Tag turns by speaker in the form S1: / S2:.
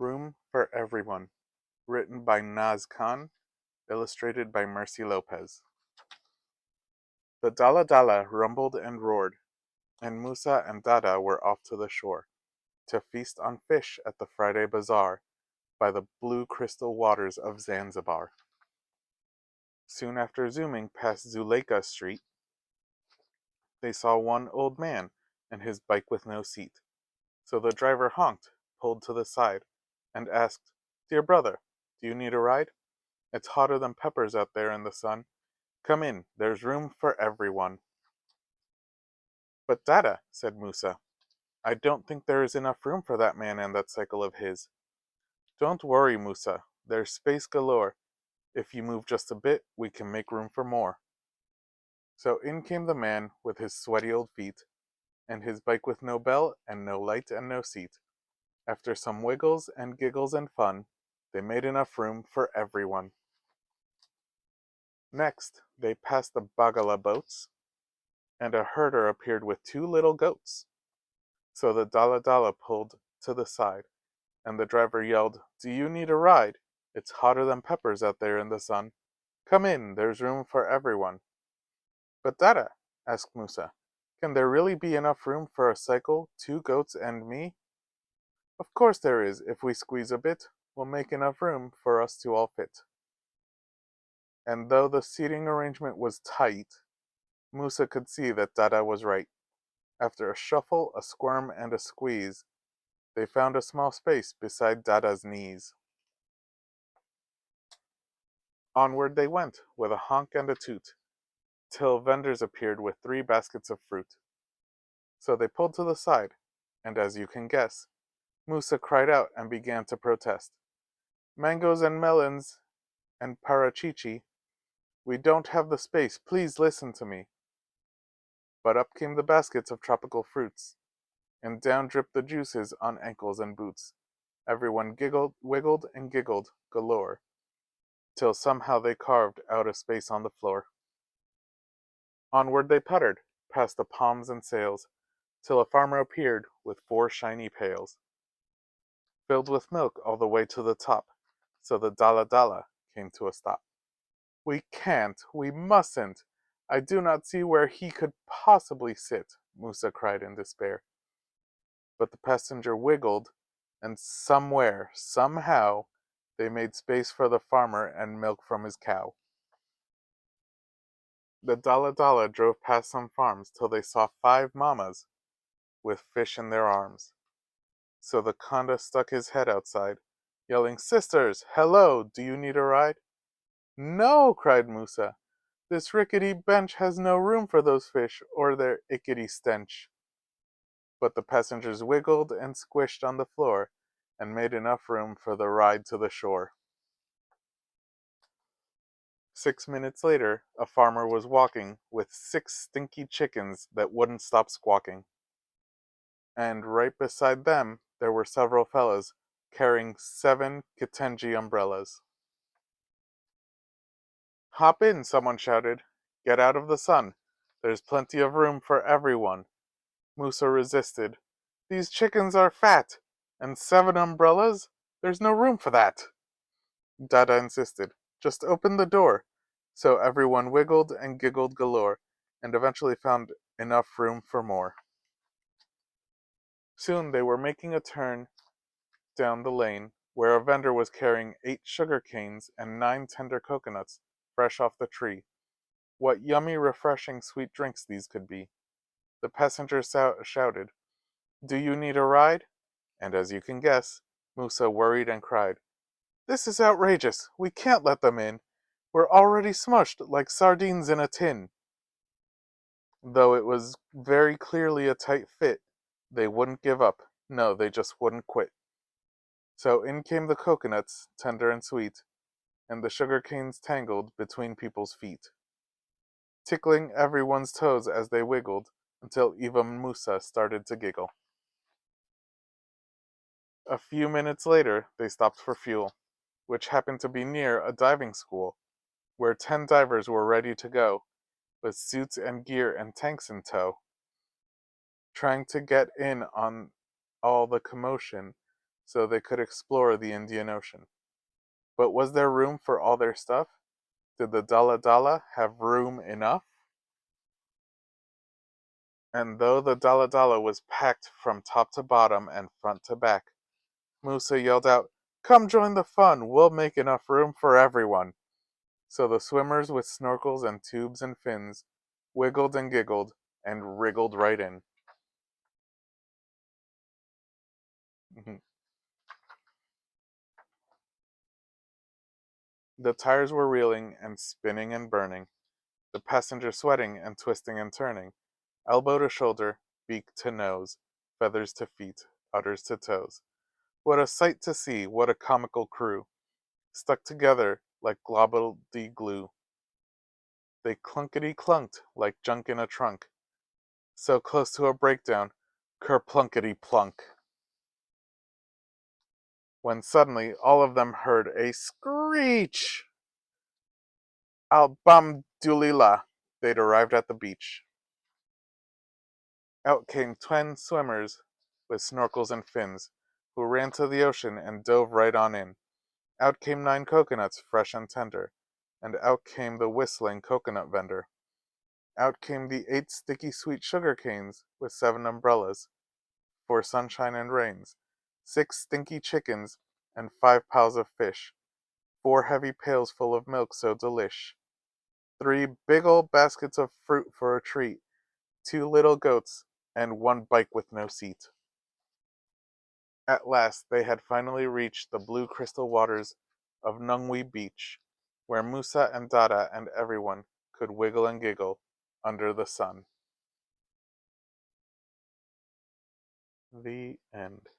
S1: Room for Everyone, written by Naaz, illustrated by Mercy Lopez. The Dala Dala rumbled and roared, and Musa and Dada were off to the shore, to feast on fish at the Friday bazaar, by the blue crystal waters of Zanzibar. Soon after zooming past Zuleika Street, they saw one old man and his bike with no seat. So the driver honked, pulled to the side, and asked, "Dear brother, do you need a ride? It's hotter than peppers out there in the sun. Come in, there's room for everyone." "But Dada," said Musa, "I don't think there is enough room for that man and that cycle of his." "Don't worry, Musa, there's space galore. If you move just a bit, we can make room for more." So in came the man with his sweaty old feet, and his bike with no bell and no light and no seat. After some wiggles and giggles and fun, they made enough room for everyone. Next, they passed the Bagala boats, and a herder appeared with two little goats. So the Dala Dala pulled to the side, and the driver yelled, "Do you need a ride? It's hotter than peppers out there in the sun. Come in, there's room for everyone." "But Dada," asked Musa, "can there really be enough room for a cycle, two goats, and me?" "Of course there is. If we squeeze a bit, we'll make enough room for us to all fit." And though the seating arrangement was tight, Musa could see that Dada was right. After a shuffle, a squirm, and a squeeze, they found a small space beside Dada's knees. Onward they went, with a honk and a toot, till vendors appeared with 3 baskets of fruit. So they pulled to the side, and as you can guess, Musa cried out and began to protest. "Mangoes and melons and parachichi, we don't have the space, please listen to me." But up came the baskets of tropical fruits, and down dripped the juices on ankles and boots. Everyone giggled, wiggled, and giggled galore, till somehow they carved out a space on the floor. Onward they puttered, past the palms and sails, till a farmer appeared with 4 shiny pails, filled with milk all the way to the top. So the Dala Dala came to a stop. "We can't, we mustn't. I do not see where he could possibly sit," Musa cried in despair. But the passenger wiggled, and somewhere, somehow, they made space for the farmer and milk from his cow. The Dala Dala drove past some farms till they saw 5 mamas with fish in their arms. So the Conda stuck his head outside, yelling, "Sisters, hello, do you need a ride?" "No," cried Musa, "this rickety bench has no room for those fish or their ickety stench." But the passengers wiggled and squished on the floor and made enough room for the ride to the shore. 6 minutes later, a farmer was walking with 6 stinky chickens that wouldn't stop squawking. And right beside them, there were several fellas carrying 7 Kitenji umbrellas. "Hop in," someone shouted. "Get out of the sun. There's plenty of room for everyone." Musa resisted. "These chickens are fat, and 7 umbrellas? There's no room for that." Dada insisted. "Just open the door." So everyone wiggled and giggled galore, and eventually found enough room for more. Soon they were making a turn down the lane, where a vendor was carrying 8 sugar canes and 9 tender coconuts, fresh off the tree. What yummy, refreshing, sweet drinks these could be. The passenger shouted, "Do you need a ride?" And as you can guess, Musa worried and cried, "This is outrageous. We can't let them in. We're already smushed like sardines in a tin." Though it was very clearly a tight fit, they wouldn't give up. No, they just wouldn't quit. So in came the coconuts, tender and sweet, and the sugar canes tangled between people's feet, tickling everyone's toes as they wiggled, until even Musa started to giggle. A few minutes later, they stopped for fuel, which happened to be near a diving school, where 10 divers were ready to go, with suits and gear and tanks in tow. Trying to get in on all the commotion, so they could explore the Indian Ocean. But was there room for all their stuff? Did the Dala Dala have room enough? And though the Dala Dala was packed from top to bottom and front to back, Musa yelled out, "Come join the fun, we'll make enough room for everyone." So the swimmers with snorkels and tubes and fins wiggled and giggled and wriggled right in. The tires were reeling and spinning and burning, the passengers sweating and twisting and turning, elbow to shoulder, beak to nose, feathers to feet, udders to toes. What a sight to see, what a comical crew, stuck together like globbledy glue. They clunkety clunked like junk in a trunk, so close to a breakdown, kerplunkety plunk. When suddenly all of them heard a screech. Albamdulillah, they'd arrived at the beach. Out came 10 swimmers with snorkels and fins, who ran to the ocean and dove right on in. Out came 9 coconuts, fresh and tender, and out came the whistling coconut vendor. Out came the 8 sticky sweet sugar canes with 7 umbrellas for sunshine and rains, 6 stinky chickens, and 5 piles of fish, 4 heavy pails full of milk so delish, 3 big old baskets of fruit for a treat, 2 little goats, and 1 bike with no seat. At last they had finally reached the blue crystal waters of Nungwi Beach, where Musa and Dada and everyone could wiggle and giggle under the sun. The end.